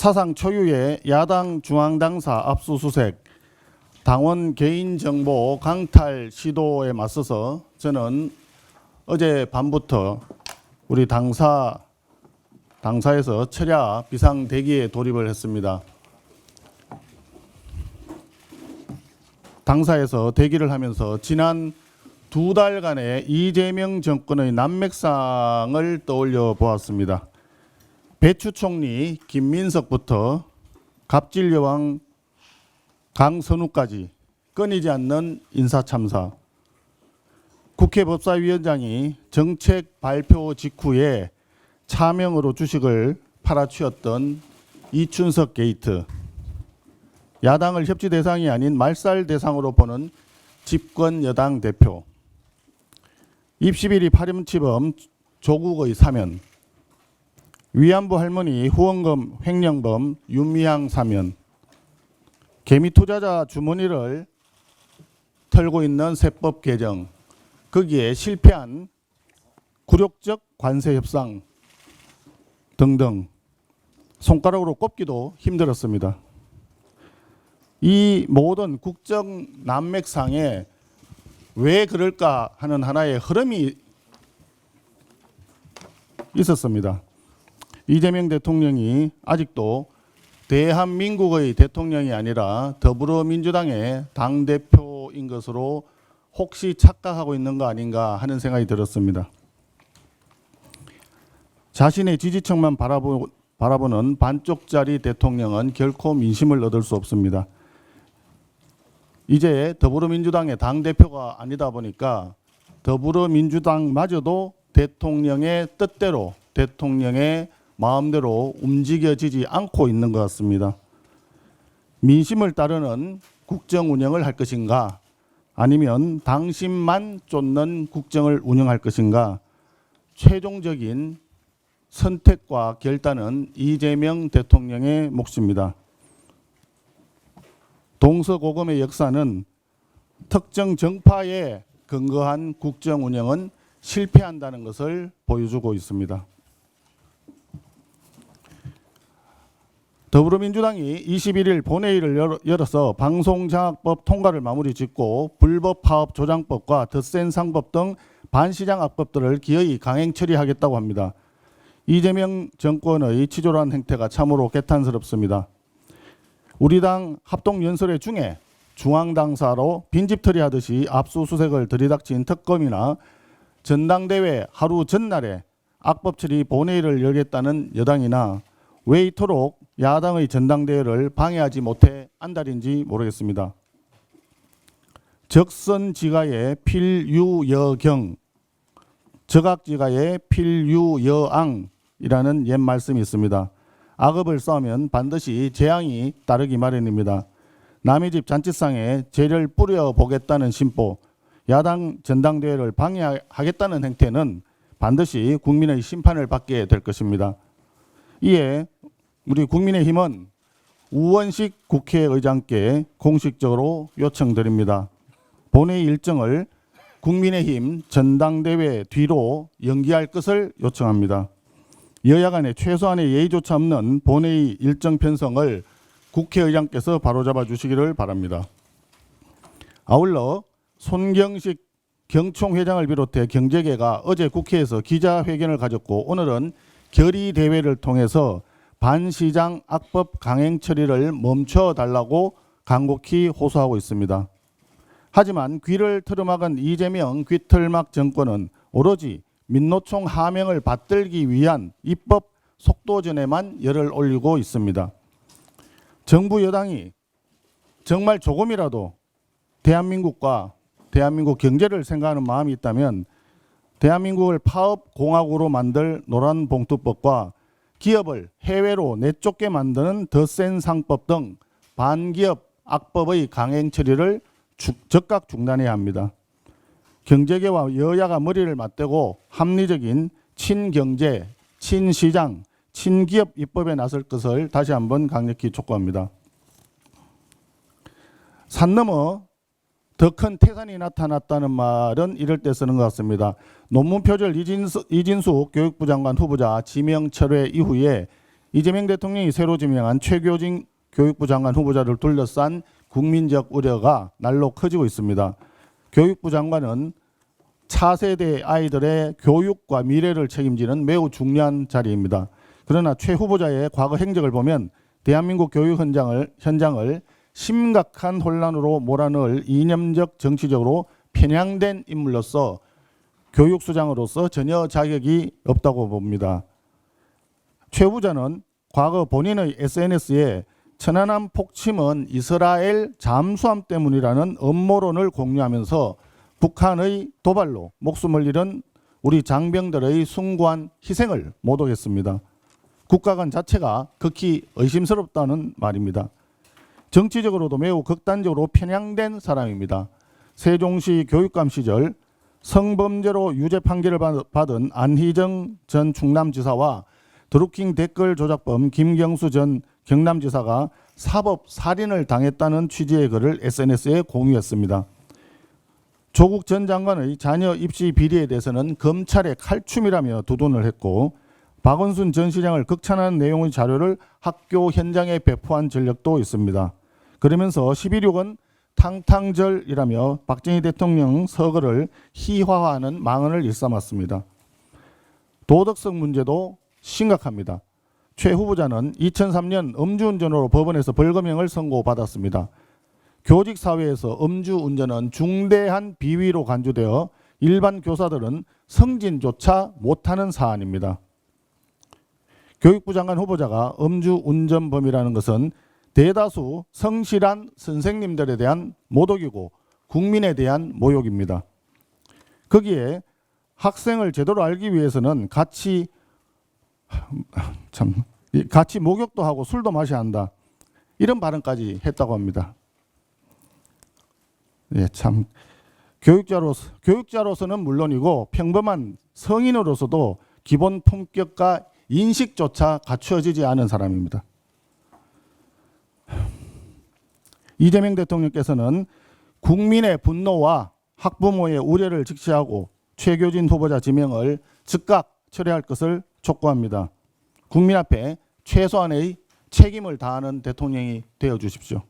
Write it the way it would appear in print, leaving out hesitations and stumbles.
사상 초유의 야당 중앙당사 압수수색, 당원 개인정보 강탈 시도에 맞서서 저는 어제 밤부터 우리 당사에서 철야 비상대기에 돌입을 했습니다. 당사에서 대기를 하면서 지난 2달간의 이재명 정권의 난맥상을 떠올려 보았습니다. 배추 총리 김민석부터 갑질 여왕 강선우까지 끊이지 않는 인사참사. 국회 법사위원장이 정책 발표 직후에 차명으로 주식을 팔아치웠던 이춘석 게이트. 야당을 협치 대상이 아닌 말살 대상으로 보는 집권 여당 대표. 입시비리 파렴치범 조국의 사면. 위안부 할머니 후원금 횡령범 윤미향 사면. 개미 투자자 주머니를 털고 있는 세법 개정. 거기에 실패한 굴욕적 관세 협상 등등 손가락으로 꼽기도 힘들었습니다. 이 모든 국정 난맥상에 왜 그럴까 하는 하나의 흐름이 있었습니다. 이재명 대통령이 아직도 대한민국의 대통령이 아니라 더불어민주당의 당대표인 것으로 혹시 착각하고 있는 거 아닌가 하는 생각이 들었습니다. 자신의 지지층만 바라보는 반쪽짜리 대통령은 결코 민심을 얻을 수 없습니다. 이제 더불어민주당의 당대표가 아니다 보니까 더불어민주당마저도 대통령의 뜻대로 대통령의 마음대로 움직여지지 않고 있는 것 같습니다. 민심을 따르는 국정 운영을 할 것인가 아니면 당신만 쫓는 국정을 운영할 것인가 최종적인 선택과 결단은 이재명 대통령의 몫입니다. 동서고금의 역사는 특정 정파에 근거한 국정 운영은 실패한다는 것을 보여주고 있습니다. 더불어민주당이 21일 본회의를 열어서 방송장악법 통과를 마무리 짓고 불법 파업 조장법과 덧센 상법 등 반시장 악법들을 기어이 강행 처리하겠다고 합니다. 이재명 정권의 치졸한 행태가 참으로 개탄스럽습니다. 우리 당 합동연설회 중에 중앙당사로 빈집털이 하듯이 압수수색을 들이닥친 특검이나 전당대회 하루 전날에 악법 처리 본회의를 열겠다는 여당이나 왜 이토록 야당의 전당대회를 방해하지 못해 안달인지 모르겠습니다. 적선지가의 필유여경, 적악지가의 필유여앙이라는 옛 말씀이 있습니다. 악업을 쌓으면 반드시 재앙이 따르기 마련입니다. 남의 집 잔치상에 재를 뿌려보겠다는 심보, 야당 전당대회를 방해하겠다는 행태는 반드시 국민의 심판을 받게 될 것입니다. 이에 우리 국민의힘은 우원식 국회의장께 공식적으로 요청드립니다. 본회의 일정을 국민의힘 전당대회 뒤로 연기할 것을 요청합니다. 여야 간의 최소한의 예의조차 없는 본회의 일정 편성을 국회의장께서 바로잡아 주시기를 바랍니다. 아울러 손경식 경총회장을 비롯해 경제계가 어제 국회에서 기자회견을 가졌고 오늘은 결의대회를 통해서 반시장 악법 강행 처리를 멈춰달라고 간곡히 호소하고 있습니다. 하지만 귀를 틀어막은 이재명 귀틀막 정권은 오로지 민노총 하명을 받들기 위한 입법 속도전에만 열을 올리고 있습니다. 정부 여당이 정말 조금이라도 대한민국과 대한민국 경제를 생각하는 마음이 있다면 대한민국을 파업공화국으로 만들 노란봉투법과 기업을 해외로 내쫓게 만드는 덧센 상법 등 반기업 악법의 강행 처리를 즉각 중단해야 합니다. 경제계와 여야가 머리를 맞대고 합리적인 친경제, 친시장, 친기업 입법에 나설 것을 다시 한번 강력히 촉구합니다. 산 넘어 더 큰 태산이 나타났다는 말은 이럴 때 쓰는 것 같습니다. 논문 표절 이진숙 교육부 장관 후보자 지명 철회 이후에 이재명 대통령이 새로 지명한 최교진 교육부 장관 후보자를 둘러싼 국민적 우려가 날로 커지고 있습니다. 교육부 장관은 차세대 아이들의 교육과 미래를 책임지는 매우 중요한 자리입니다. 그러나 최 후보자의 과거 행적을 보면 대한민국 교육 현장을 심각한 혼란으로 몰아넣을 이념적 정치적으로 편향된 인물로서 교육수장으로서 전혀 자격이 없다고 봅니다. 최 후보자는 과거 본인의 SNS에 천안함 폭침은 이스라엘 잠수함 때문이라는 음모론을 공유하면서 북한의 도발로 목숨을 잃은 우리 장병들의 숭고한 희생을 모독했습니다. 국가관 자체가 극히 의심스럽다는 말입니다. 정치적으로도 매우 극단적으로 편향된 사람입니다. 세종시 교육감 시절 성범죄로 유죄 판결을 받은 안희정 전 충남지사와 드루킹 댓글 조작범 김경수 전 경남지사가 사법 살인을 당했다는 취지의 글을 SNS에 공유했습니다. 조국 전 장관의 자녀 입시 비리에 대해서는 검찰의 칼춤이라며 두둔을 했고 박원순 전 시장을 극찬하는 내용의 자료를 학교 현장에 배포한 전력도 있습니다. 그러면서 11.6은 탕탕절이라며 박정희 대통령 서거를 희화화하는 망언을 일삼았습니다. 도덕성 문제도 심각합니다. 최 후보자는 2003년 음주운전으로 법원에서 벌금형을 선고받았습니다. 교직사회에서 음주운전은 중대한 비위로 간주되어 일반 교사들은 승진조차 못하는 사안입니다. 교육부 장관 후보자가 음주운전범이라는 것은 대다수 성실한 선생님들에 대한 모독이고 국민에 대한 모욕입니다. 거기에 학생을 제대로 알기 위해서는 같이 목욕도 하고 술도 마셔야 한다. 이런 발언까지 했다고 합니다. 예, 참 교육자로서는 물론이고 평범한 성인으로서도 기본 품격과 인식조차 갖추어지지 않은 사람입니다. 이재명 대통령께서는 국민의 분노와 학부모의 우려를 직시하고 최교진 후보자 지명을 즉각 철회할 것을 촉구합니다. 국민 앞에 최소한의 책임을 다하는 대통령이 되어 주십시오.